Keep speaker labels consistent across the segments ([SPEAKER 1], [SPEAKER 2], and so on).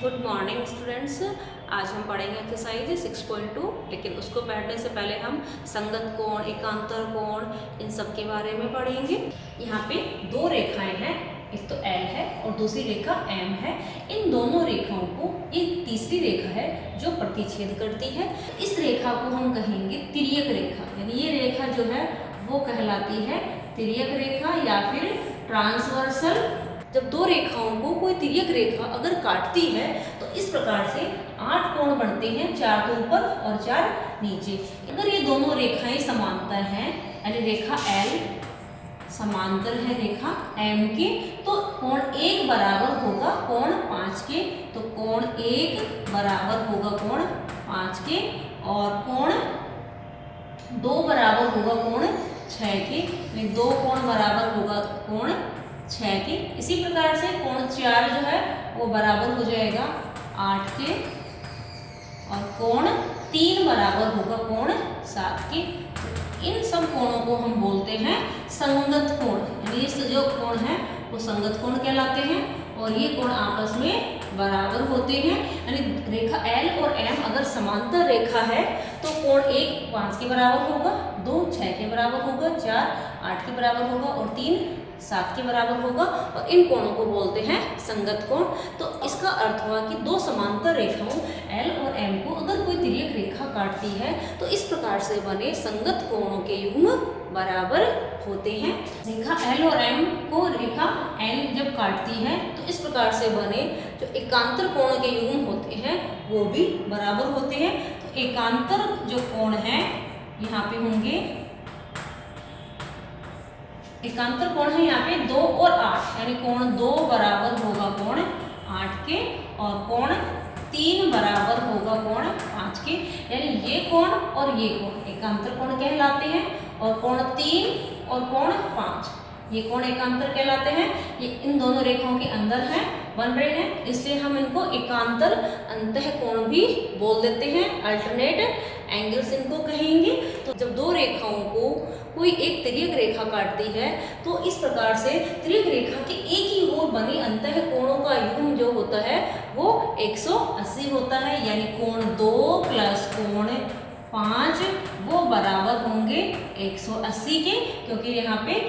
[SPEAKER 1] Good morning students. आज हम पढ़ेंगे एक्सरसाइज 6.2, लेकिन उसको पढ़ने से पहले हम संगत कोण, एकांतर कोण, इन सब के बारे में पढ़ेंगे। यहाँ पे दो रेखाएं हैं, एक तो L है और दूसरी रेखा M है। इन दोनों रेखाओं को एक तीसरी रेखा है जो प्रतिच्छेद करती है। इस रेखा को हम कहेंगे तिर्यक रेखा, यानी ये रेखा जो है वो कहलाती है तिर्यक रेखा या फिर ट्रांसवर्सल। जब दो रेखाओं को कोई तिर्यक रेखा अगर काटती है तो इस प्रकार से 8 कोण बनते हैं, 4 तो ऊपर और 4 नीचे। अगर ये दोनों रेखाएं समांतर हैं, यानी रेखा L समांतर है रेखा M के, तो कोण 1 बराबर होगा कोण 5 के। तो कोण 1 बराबर होगा कोण 5 के और कोण 2 बराबर होगा कोण 6 के। 2 कोण बराबर होगा कोण 6 के। इसी प्रकार से कोण 4 जो है वो बराबर हो जाएगा 8 के और कोण 3 बराबर होगा कोण 7 के। इन सब कोणों को हम बोलते हैं संगत कोण, यानी ये जो कोण है वो संगत कोण कहलाते हैं और ये कोण आपस में बराबर होते हैं। यानी रेखा L और M अगर समांतर रेखा है तो कोण 1 5 के बराबर होगा, 2 6 के बराबर होगा, 4 8 के बराबर होगा और 3 7 के बराबर होगा, और इन कोणों को बोलते हैं संगत कोण। तो इसका अर्थ हुआ कि दो समांतर रेखाओं L और M को अगर कोई तिर्यक रेखा काटती है तो इस प्रकार से बने संगत कोणों के युग्म बराबर होते हैं। रेखा L और M को रेखा L जब काटती है तो इस प्रकार से बने जो एकांतर कोणों के युग्म होते हैं वो भी बराबर होते हैं। तो एकांतर जो कोण है यहाँ पे होंगे, एकांतर कोण है यहाँ पे 2 और 8, यानी कोण 2 बराबर होगा कोण 8 के और कोण 3 बराबर होगा कोण 5 के। यानी ये कोण और ये कोण एकांतर कोण कहलाते हैं और कोण 3 और कोण 5 ये कोण एकांतर कहलाते हैं। ये इन दोनों रेखाओं के अंदर हैं, बन रहे हैं, इसलिए हम इनको एकांतर अंतः कोण भी बोल देते हैं, अल्टरनेट एंगल्स इनको कहेंगे। तो जब दो रेखाओं को कोई एक तिर्यक रेखा काटती है तो इस प्रकार से तिर्यक रेखा के एक ही ओर बने अंतः कोणों का युग्म जो होता है वो 180 होता है। यानी कोण 2 प्लस कोण 5 वो बराबर होंगे 180 के, क्योंकि यहाँ पे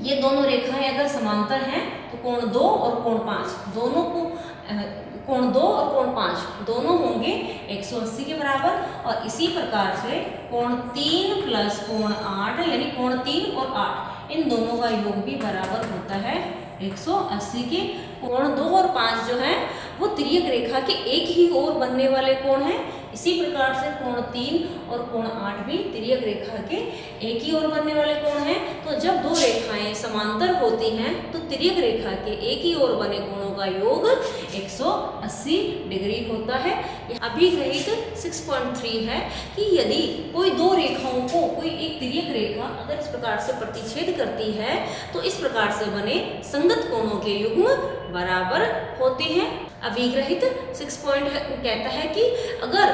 [SPEAKER 1] ये दोनों रेखाएं अगर समांतर हैं तो कोण 2 और कोण 5 दोनों को कोण 2 और कोण 5 दोनों होंगे 180 के बराबर। और इसी प्रकार से कोण 3 प्लस कोण 8 यानी कोण 3 और 8 इन दोनों का योग भी बराबर होता है 180 के। कोण 2 और 5 जो है वो तिर्यक रेखा के एक ही ओर बनने वाले कोण हैं। इसी प्रकार से कोण 3 और कोण 8 भी तिर्यक रेखा के एक ही ओर बनने वाले कोण हैं। तो जब दो रेखाएं समांतर होती हैं तो तिर्यक रेखा के एक ही ओर बने कोणों का योग 180 डिग्री होता है। अभिग्रहित 6.3 है कि यदि कोई दो रेखाओं को कोई एक तिर्यक रेखा अगर इस प्रकार से प्रतिच्छेद करती है तो इस प्रकार से बने संगत कोणों के युग्म बराबर होते हैं। अभिग्रहित 6 कहता है कि अगर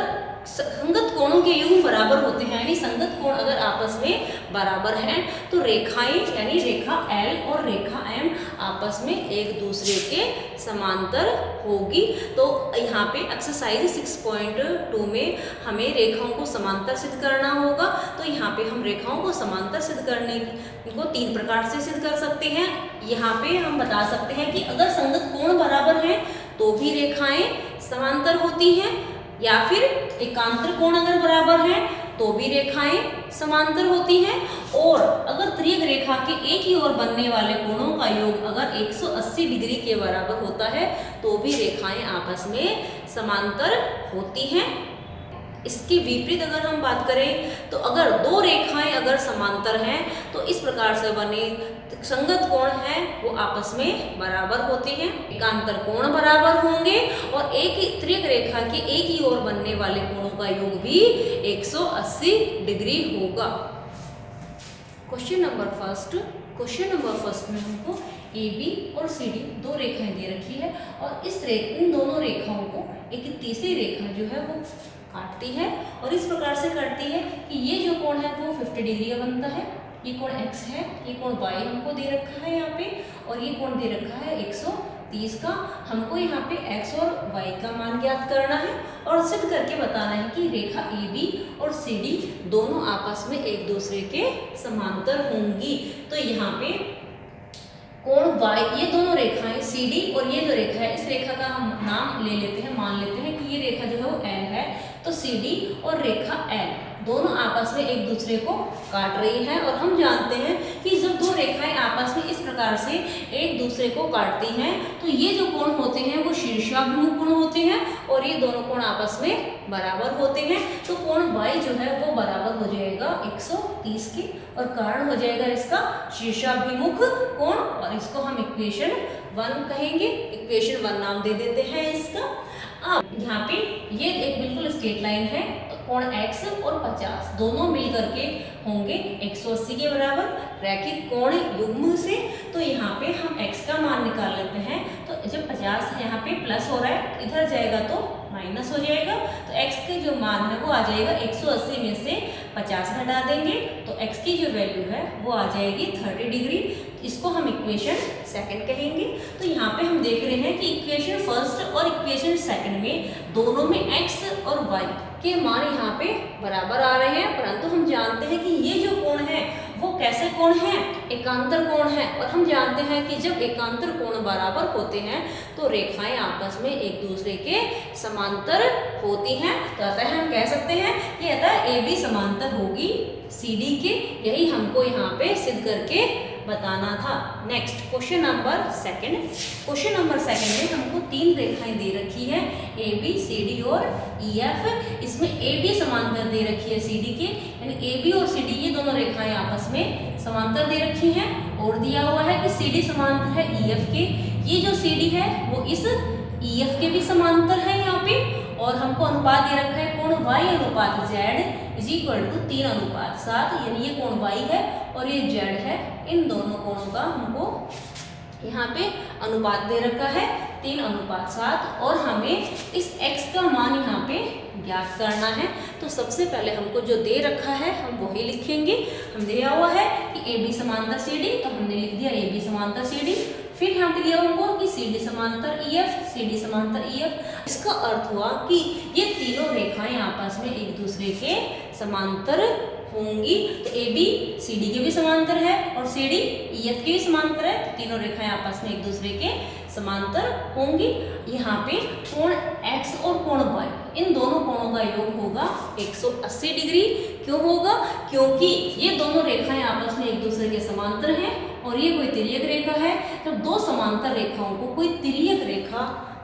[SPEAKER 1] संगत कोणों के युग्म बराबर होते हैं, यानी संगत कोण अगर आपस में बराबर हैं तो रेखाएं यानी रेखा L और रेखा M आपस में एक दूसरे के समांतर होगी। तो यहाँ पे एक्सरसाइज 6.2 में हमें रेखाओं को समांतर सिद्ध करना होगा। तो यहाँ पे हम रेखाओं को समांतर सिद्ध करने को 3 प्रकार से सिद्ध कर सकते हैं। यहाँ पे हम बता सकते हैं कि अगर संगत कोण बराबर हैं तो भी रेखाएं समांतर होती हैं, या फिर एकांतर कोण अगर बराबर हैं तो भी रेखाएं समांतर होती हैं, और अगर तिर्यक रेखा के एक ही ओर बनने वाले कोणों का योग अगर 180 डिग्री के बराबर होता है तो भी रेखाएं आपस में समांतर होती हैं। इसके विपरीत अगर हम बात करें तो अगर दो रेखाएं अगर समांतर हैं तो इस प्रकार से बने संगत कोण हैं वो आपस में बराबर होते हैं, एकांतर कोण बराबर होंगे और एक ही तिर्यक रेखा के एक ही ओर बनने वाले कोणों का योग भी 180 डिग्री होगा। क्वेश्चन नंबर फर्स्ट में हमको AB और CD दो रेखाएं दे रखी है और इन दोनों रेखाओं को एक तीसरी रेखा जो है वो काटती है और इस प्रकार से काटती है कि ये जो कोण है वो 50 डिग्री का बनता है, ये कोण x है, ये कोण y हमको दे रखा है यहाँ पे, और ये कोण दे रखा है 30 का हमको यहाँ पे x और y का मान ज्ञात करना है और सिद्ध करके बताना है कि रेखा AB और CD दोनों आपस में एक दूसरे के समांतर होंगी। तो यहाँ पे कोण y, ये दोनों रेखाएं CD और ये जो रेखा है, इस रेखा का हम नाम ले लेते हैं, मान लेते हैं कि ये रेखा जो है वो L है। तो CD और रेखा L दोनों आपस में एक दूसरे को काट रही है और हम जानते हैं कि जब दो रेखाएं आपस में इस प्रकार से एक दूसरे को काटती हैं तो ये जो कोण होते हैं वो शीर्षाभिमुख कोण होते हैं और ये दोनों कोण आपस में बराबर होते हैं। तो कोण y जो है वो बराबर हो जाएगा 130 के और कारण हो जाएगा इसका शीर्षाभिमुख कोण और इसको हम इक्वेशन 1 कहेंगे। इक्वेशन 1 नाम दे देते हैं इसका। अब यहाँ पे ये एक बिल्कुल स्ट्रेट लाइन है, तो कोण x और 50 दोनों मिल करके होंगे 180 के बराबर रैखिक कोण युग्म से। तो यहाँ पे हम x का मान निकाल लेते हैं। तो जब 50 यहाँ पे प्लस हो रहा है, इधर जाएगा तो माइनस हो जाएगा। तो x के जो मान है वो आ जाएगा 180 में से 50 घटा देंगे तो x की जो वैल्यू है वो आ जाएगी 30 डिग्री। इसको हम इक्वेशन 2 कहेंगे। तो यहाँ पे हम देख रहे हैं कि इक्वेशन 1 और इक्वेशन 2 में दोनों में x और y के मान यहाँ पे बराबर आ रहे हैं, परंतु हम जानते हैं कि ये जो कोण है वो कैसे कोण है, एकांतर कोण है। और हम जानते हैं कि जब एकांतर कोण बराबर होते हैं तो रेखाएं आपस में एक दूसरे के समांतर होती हैं। तो अतः हम कह सकते हैं कि अतः AB समांतर होगी CD के। यही हमको यहाँ पे सिद्ध करके बताना था। Next question number 2। Question number 2 में हमको 3 रेखाएं दे रखी है AB, CD और EF। इसमें AB समांतर दे रखी है CD के, यानी AB और CD ये दोनों रेखाएं आपस में समांतर दे रखी हैं। और दिया हुआ है कि CD समांतर है EF के। ये जो CD है वो इस EF के भी समांतर है यहाँ पे। और हमको अनुपात दे रखा है कोण y अनुपात z = 3:7, यानी ये कोण y है और ये z है। इन दोनों कोणों का हमको यहाँ पे अनुपात दे रखा है 3:7 और हमें इस x का मान यहाँ पे ज्ञात करना है। तो सबसे पहले हमको जो दे रखा है हम वही लिखेंगे। हम दिया हुआ है कि AB समांतर CD, तो हमने लिख दिया AB समांतर CD। फिर यहाँ पे दिया हमको कि CD समांतर EF, CD समांतर EF। इसका अर्थ हुआ कि ये तीनों रेखाएं आपस में एक दूसरे के समांतर होंगी। तो AB CD के भी समांतर है और CD EF के भी समांतर है। तो तीनों रेखाएं आपस में एक दूसरे के समांतर होंगी। यहाँ पे कोण x और कोण y, इन दोनों कोणों का योग होगा 180 डिग्री। क्यों होगा? क्योंकि ये दोनों रेखाएं आपस में एक दूसरे के समांतर हैं और ये कोई तिर्यक रेखा है। जब दो समांतर रेखाओं को कोई तिर्यक रेखा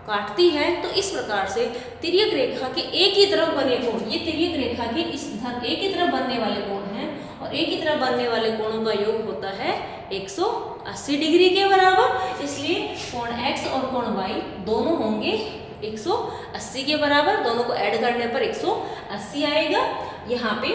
[SPEAKER 1] काटती है तो इस प्रकार से तिर्यक रेखा के एक ही तरफ बने कोण, ये तिर्यक रेखा के इस एक ही तरफ बनने वाले कोण हैं और एक ही तरफ बनने वाले कोणों का योग होता है 180 डिग्री के बराबर। इसलिए कोण x और कोण y दोनों होंगे 180 के बराबर। दोनों को ऐड करने पर 180 आएगा। यहाँ पे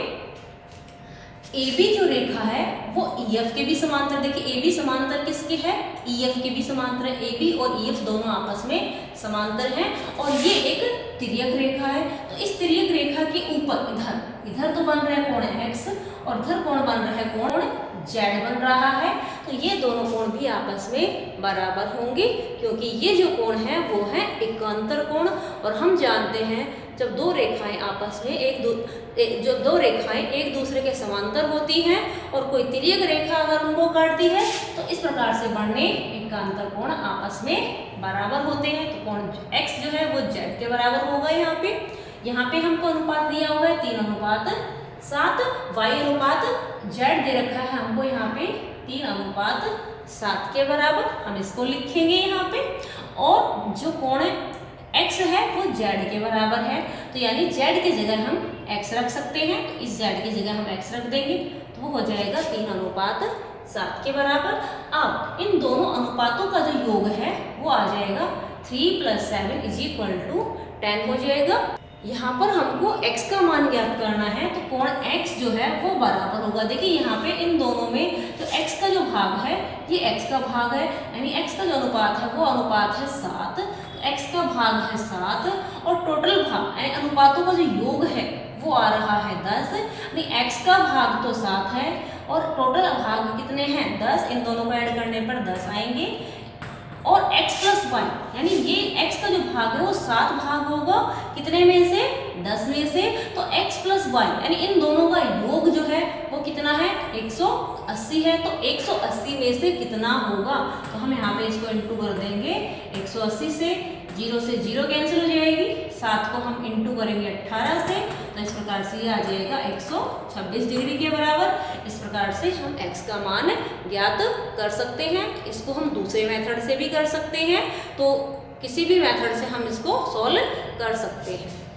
[SPEAKER 1] AB जो रेखा है वो EF के भी समांतर, देखिए AB समांतर किसके है, EF के भी समांतर है। AB और EF दोनों आपस में समांतर हैं और ये एक तिर्यक रेखा है। तो इस तिर्यक रेखा के ऊपर इधर तो बन रहा है कोण x और इधर कोण बन रहा है कोण z बन रहा है। तो ये दोनों कोण भी आपस में बराबर होंगे क्योंकि ये जो कोण है वो है एकांतर कोण। और हम जानते हैं जब दो रेखाएं आपस में दो रेखाएं एक दूसरे के समांतर होती हैं और कोई तिर्यक रेखा अगर उनको काटती है तो इस प्रकार से बनने एकांतर कोण आपस में बराबर होते हैं। तो कोण x जो है वो z के बराबर होगा। यहाँ पे हमको अनुपात दिया हुआ है 3:7, y अनुपात z दे रखा है हमको यहाँ पे 3:7 के बराबर। हम इसको लिखेंगे यहाँ पे। और जो कोण x है वो z के बराबर है, तो यानी z की जगह हम x रख सकते हैं। तो इस z की जगह हम x रख देंगे तो वो हो जाएगा 3:7 के बराबर। अब इन दोनों अनुपातों का जो योग है वो आ जाएगा 3 + 7 = 10 हो जाएगा। यहाँ पर हमको x का मान ज्ञात करना है तो कोण x जो है वो बराबर होगा। देखिए यहाँ पे इन दोनों में जो x का जो भाग है ये x का भाग है, यानी x का जो अनुपात है वो अनुपात है 7। तो x का भाग है 7 और टोटल भाग यानी अनुपातों का जो योग है वो आ रहा है 10। यानी x का भाग तो 7 है और टोटल भाग कितने हैं 10। इन दोनों को ऐड करने पर 10 आएंगे। और x प्लस वाई, यानी ये x का जो भाग है वो 7 भाग होगा, कितने में से 10 में से। तो x प्लस वाई यानी इन दोनों का योग जो है वो कितना है 180 है। तो 180 में से कितना होगा, तो हम यहाँ पे इसको इंटू कर देंगे 180 से, 0 से 0 कैंसिल हो जाएगी, 7 को हम इंटू करेंगे 18 से, तो इस प्रकार से ये आ जाएगा 126 डिग्री के बराबर। इस प्रकार से हम x का मान ज्ञात कर सकते हैं। इसको हम दूसरे मेथड से भी कर सकते हैं, तो किसी भी मेथड से हम इसको सॉल्व कर सकते हैं।